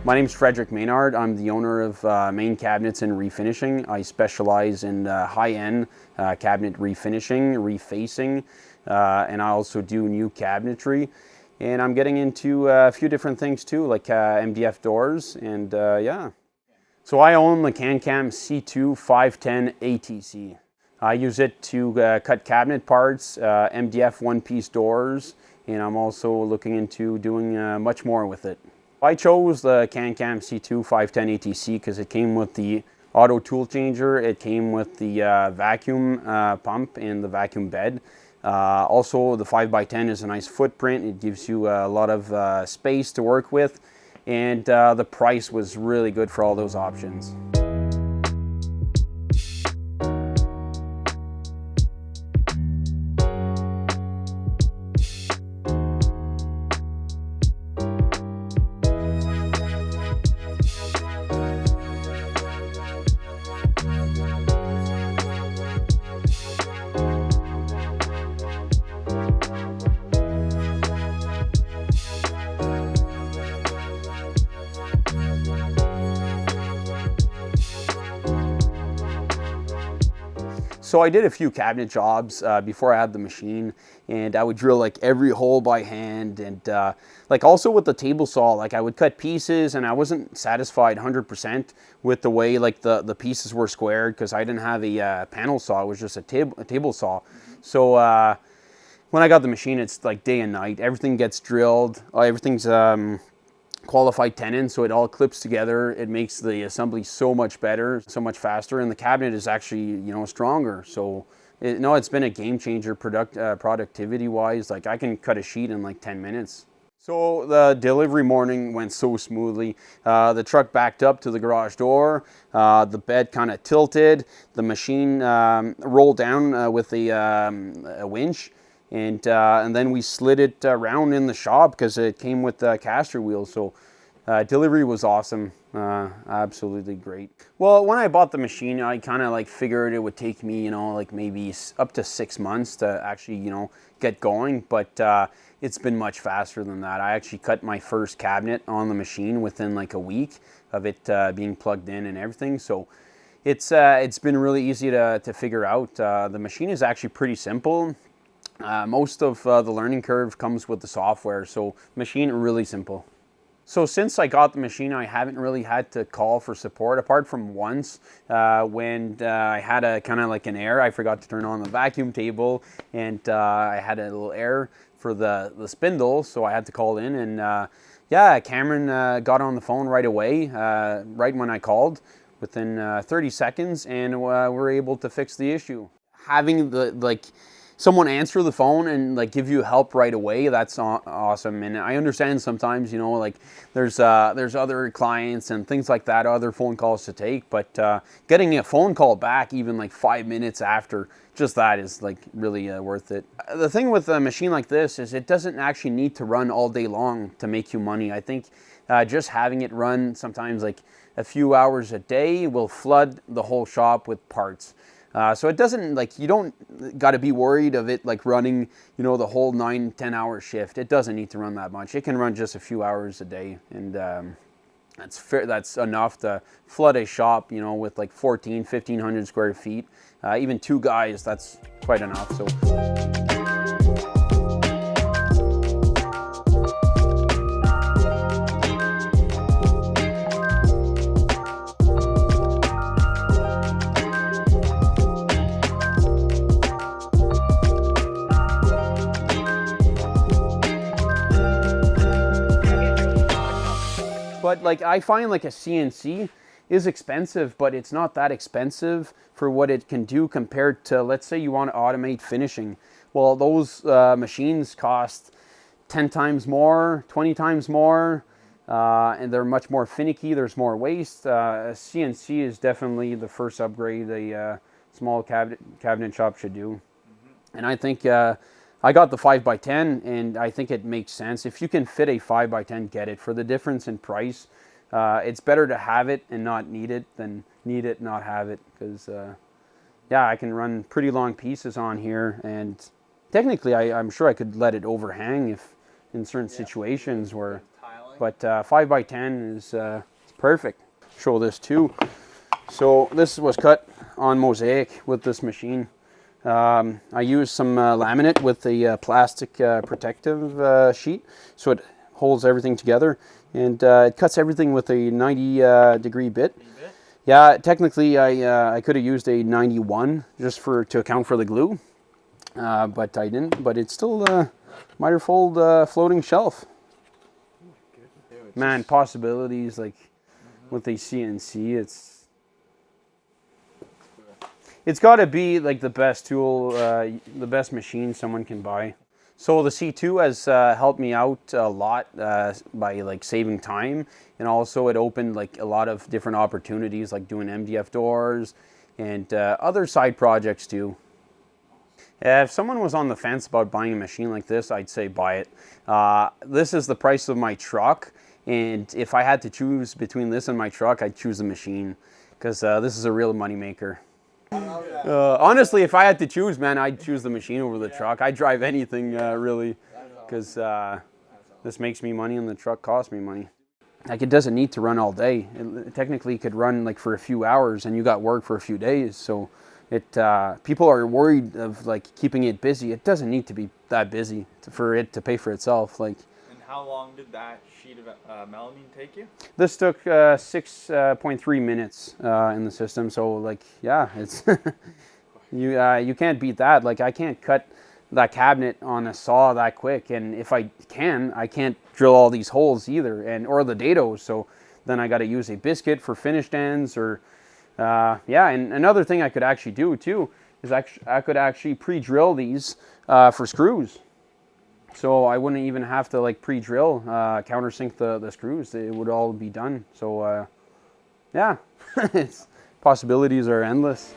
My name is Frederic. I'm the owner of Main Cabinets and Refinishing. I specialize in high-end cabinet refinishing, refacing, and I also do new cabinetry. And I'm getting into a few different things too, like MDF doors, and yeah. So I own the CanCam C2-510ATC. I use it to cut cabinet parts, MDF one-piece doors, and I'm also looking into doing much more with it. I chose the CanCam C2-510ATC because it came with the auto tool changer, it came with the vacuum pump and the vacuum bed. Also, the 5x10 is a nice footprint. It gives you a lot of space to work with, and the price was really good for all those options. So I did a few cabinet jobs before I had the machine, and I would drill like every hole by hand, and like also with the table saw, like I would cut pieces and I wasn't satisfied 100% with the way like the pieces were squared because I didn't have a panel saw. It was just a table saw. So when I got the machine, it's like day and night. Everything gets drilled. Everything's qualified tenon, so it all clips together. It makes the assembly so much better, so much faster, and the cabinet is actually, you know, stronger. So it's been a game changer productivity wise. Like I can cut a sheet in like 10 minutes. So the delivery morning went so smoothly. The truck backed up to the garage door, the bed kind of tilted, the machine rolled down with a winch, and then we slid it around in the shop because it came with caster wheels. So delivery was awesome, absolutely great. Well, when I bought the machine, I kind of like figured it would take me, you know, like maybe up to 6 months to actually, you know, get going, but it's been much faster than that. I actually cut my first cabinet on the machine within like a week of it being plugged in and everything. So it's been really easy to figure out. The machine is actually pretty simple. Most of the learning curve comes with the software, so machine really simple. So since I got the machine, I haven't really had to call for support, apart from once when I had a kind of like an error. I forgot to turn on the vacuum table, and I had a little error for the spindle, so I had to call in, and yeah, Cameron got on the phone right away, right when I called, within 30 seconds, and we're able to fix the issue. Having someone answer the phone and like give you help right away, that's awesome. And I understand sometimes, you know, like there's other clients and things like that, other phone calls to take, but getting a phone call back even like 5 minutes after, just that is like really worth it. The thing with a machine like this is it doesn't actually need to run all day long to make you money. I think just having it run sometimes like a few hours a day will flood the whole shop with parts. So it doesn't, like, you don't got to be worried of it like running, you know, the whole 9-10 hour shift. It doesn't need to run that much. It can run just a few hours a day, and that's enough to flood a shop, you know, with like 1,500 square feet. Even 2 guys, that's quite enough. So. But like I find like a CNC is expensive, but it's not that expensive for what it can do compared to, let's say you want to automate finishing. Well, those machines cost 10 times more, 20 times more, and they're much more finicky. There's more waste. A CNC is definitely the first upgrade a small cabinet shop should do. And I think I got the 5x10, and I think it makes sense. If you can fit a 5x10, get it. For the difference in price, it's better to have it and not need it than need it, not have it. Because, yeah, I can run pretty long pieces on here, and technically I'm sure I could let it overhang if in certain situations where... but 5x10 is perfect. Show this too. So this was cut on mosaic with this machine. I used some laminate with a plastic protective sheet, so it holds everything together, and it cuts everything with a 90 degree bit. Yeah, technically I could have used a 91 just to account for the glue, but I didn't. But it's still a miter-fold floating shelf. Man, possibilities like with the CNC, it's got to be like the best tool, the best machine someone can buy. So the C2 has helped me out a lot by like saving time, and also it opened like a lot of different opportunities, like doing MDF doors and other side projects too. If someone was on the fence about buying a machine like this, I'd say buy it. This is the price of my truck, and if I had to choose between this and my truck, I'd choose the machine, because this is a real moneymaker. Honestly, if I had to choose, man, I'd choose the machine over the truck. I'd drive anything really, because this makes me money and the truck costs me money. Like, it doesn't need to run all day. It technically could run like for a few hours and you got work for a few days. So people are worried of like keeping it busy. It doesn't need to be that busy for it to pay for itself. Like. And how long did that sheet of melamine take you? This took 6.3 minutes in the system. So like, yeah, it's you can't beat that. Like, I can't cut that cabinet on a saw that quick, and if I can't drill all these holes either, or the dados. So then I got to use a biscuit for finished ends, or yeah. And another thing I could actually do too is I could actually pre-drill these for screws. So I wouldn't even have to like pre-drill, countersink the screws. It would all be done. So yeah, possibilities are endless.